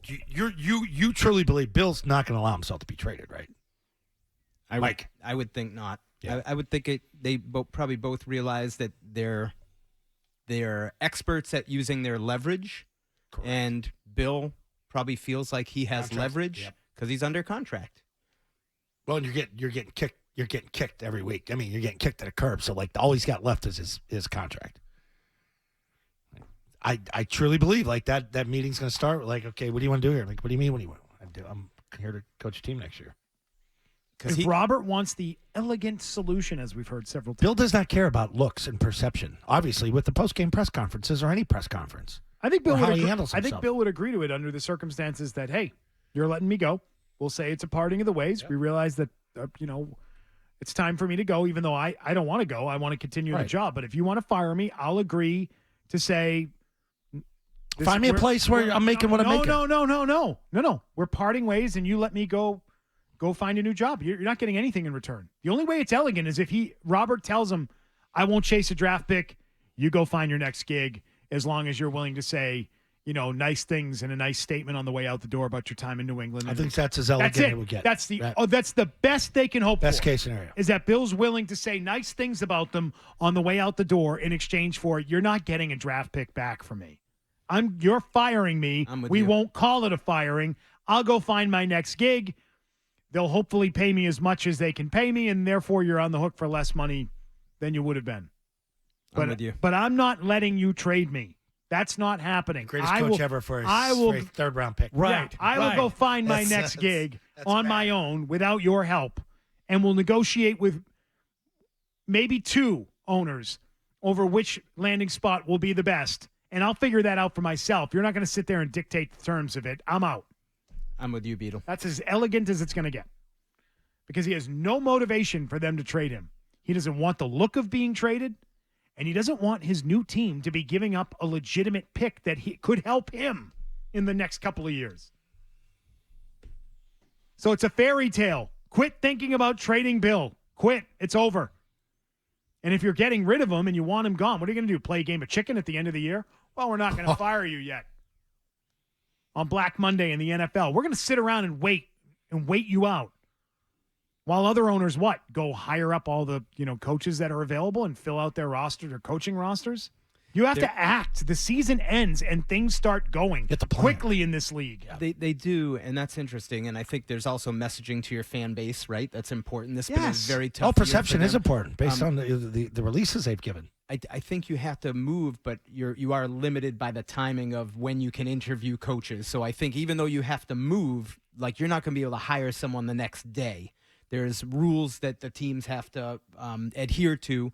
you truly believe Bill's not going to allow himself to be traded, right? I would think not. Yeah. I would think they probably both realize that they're experts at using their leverage. Correct. And Bill probably feels like he has Contract, leverage because he's under contract. Well, and you're getting kicked. You're getting kicked every week. I mean, you're getting kicked to the curb. So, like, all he's got left is his contract. I truly believe, like, that meeting's going to start. Like, okay, what do you want to do here? Like, what do you mean? What do you want to do? I'm here to coach a team next year. If Robert wants the elegant solution, as we've heard several times. Bill does not care about looks and perception, obviously, with the post-game press conferences or any press conference. I think Bill or would how he agree. handles I think himself. Bill would agree to it under the circumstances that, hey, you're letting me go. We'll say it's a parting of the ways. We realize that, it's time for me to go, even though I don't want to go. I want to continue the job. But if you want to fire me, I'll agree to say. Find me a place where I'm making what I'm making. No. We're parting ways, and you let me go find a new job. You're not getting anything in return. The only way it's elegant is if Robert tells him, I won't chase a draft pick. You go find your next gig, as long as you're willing to say, nice things and a nice statement on the way out the door about your time in New England. I think that's as elegant as it would get. That's the best they can hope for. Best case scenario. Is that Bill's willing to say nice things about them on the way out the door in exchange for, you're not getting a draft pick back from me. You're firing me. We won't call it a firing. I'll go find my next gig. They'll hopefully pay me as much as they can pay me, and therefore you're on the hook for less money than you would have been. I'm with you. But I'm not letting you trade me. That's not happening. Greatest coach ever for his third-round pick. Right. I will go find my next gig on my own without your help, and we'll negotiate with maybe two owners over which landing spot will be the best, and I'll figure that out for myself. You're not going to sit there and dictate the terms of it. I'm out. I'm with you, Beetle. That's as elegant as it's going to get, because he has no motivation for them to trade him. He doesn't want the look of being traded, and he doesn't want his new team to be giving up a legitimate pick that could help him in the next couple of years. So it's a fairy tale. Quit thinking about trading Bill. Quit. It's over. And if you're getting rid of him and you want him gone, what are you going to do? Play a game of chicken at the end of the year? Well, we're not going to fire you yet. On Black Monday in the NFL, we're going to sit around and wait you out. While other owners, go hire up all the coaches that are available and fill out their coaching rosters? You have to act. The season ends and things start going quickly in this league. Yeah. They do, and that's interesting. And I think there's also messaging to your fan base, right? That's important. This been a very tough. Perception is important based on the releases they've given. I think you have to move, but you are limited by the timing of when you can interview coaches. So I think even though you have to move, like, you're not going to be able to hire someone the next day. There's rules that the teams have to adhere to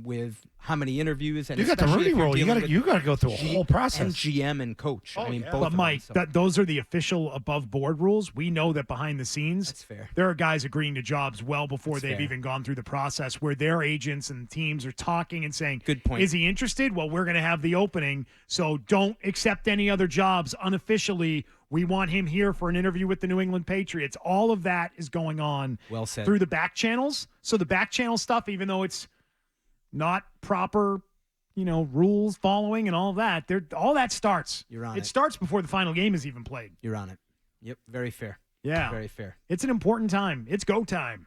with how many interviews. And you got the Rudy rule. You got to go through a whole process. And GM and coach. Both. But Mike, those are the official above board rules. We know that behind the scenes, that's fair. There are guys agreeing to jobs well before they've even gone through the process, where their agents and teams are talking and saying, "Good point. Is he interested? Well, we're going to have the opening, so don't accept any other jobs unofficially. We want him here for an interview with the New England Patriots." All of that is going on through the back channels. So the back channel stuff, even though it's not proper, rules following and all of that, all that starts. You're on it starts before the final game is even played. You're on it. Yep, very fair. Yeah. Very fair. It's an important time. It's go time.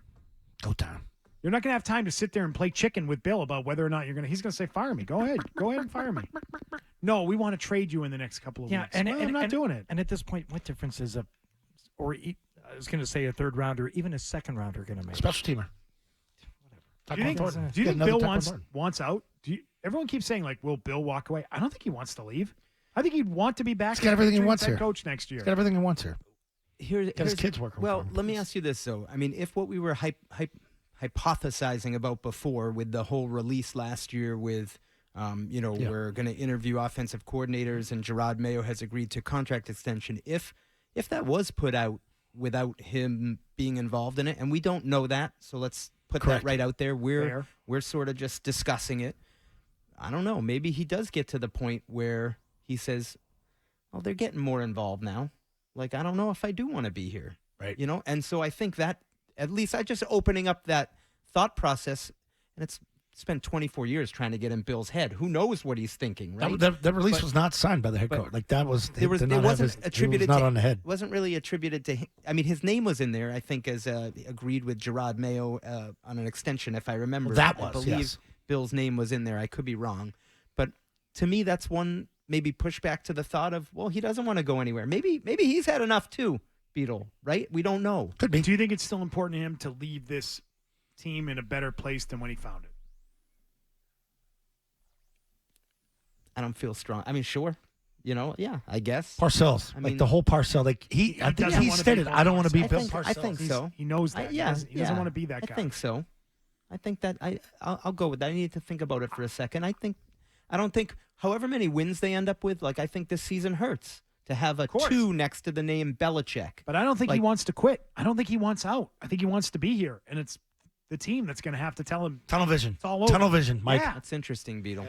Go time. You're not going to have time to sit there and play chicken with Bill about whether or not he's going to say, fire me. Go ahead. Go ahead and fire me. No, we want to trade you in the next couple of weeks. And I'm not doing it. And at this point, what difference is I was going to say a third rounder, even a second rounder going to make? Special teamer. Do you think Bill wants out? Everyone keeps saying, will Bill walk away? I don't think he wants to leave. I think he'd want to be back. He's got everything he wants here. Coach next year. He's got everything he wants here. Here's his kids working. Well, let me ask you this, though. I mean, if what we were hypothesizing about before with the whole release last year with, we're going to interview offensive coordinators and Gerard Mayo has agreed to contract extension. If that was put out without him being involved in it, and we don't know that, so let's put that right out there. We're sort of just discussing it. I don't know. Maybe he does get to the point where he says, "Oh, they're getting more involved now. Like, I don't know if I do want to be here." Right. And so I think that at least I just opening up that thought process, and it's spent 24 years trying to get in Bill's head. Who knows what he's thinking, right? That release was not signed by the head coach. Like that was it wasn't attributed not to, on the head. It wasn't really attributed to him. I mean, his name was in there, I think, as agreed with Gerard Mayo on an extension, if I remember. Well, I believe yes. Bill's name was in there. I could be wrong. But to me, that's one maybe pushback to the thought of, well, he doesn't want to go anywhere. Maybe he's had enough too, Beetle, right? We don't know. Could be. Do you think it's still important to him to leave this team in a better place than when he found it? I don't feel strong. I mean, sure. Yeah, I guess. Parcells, I like mean, the whole Parcell. Like I think doesn't he wanna be stated, Bill I don't want to be Parcells. Bill I think- Parcells. I think so. He knows that. yeah, He doesn't want to be that guy. I think so. I think that I'll go with that. I need to think about it for a second. I don't think however many wins they end up with, like I think this season hurts to have a 2 next to the name Belichick. But I don't think he Like- wants to quit. I don't think he wants out. I think he wants to be here, and it's the team that's going to have to tell him Tunnel vision. it's all over. Tunnel vision, Mike. Yeah. That's interesting, Beetle.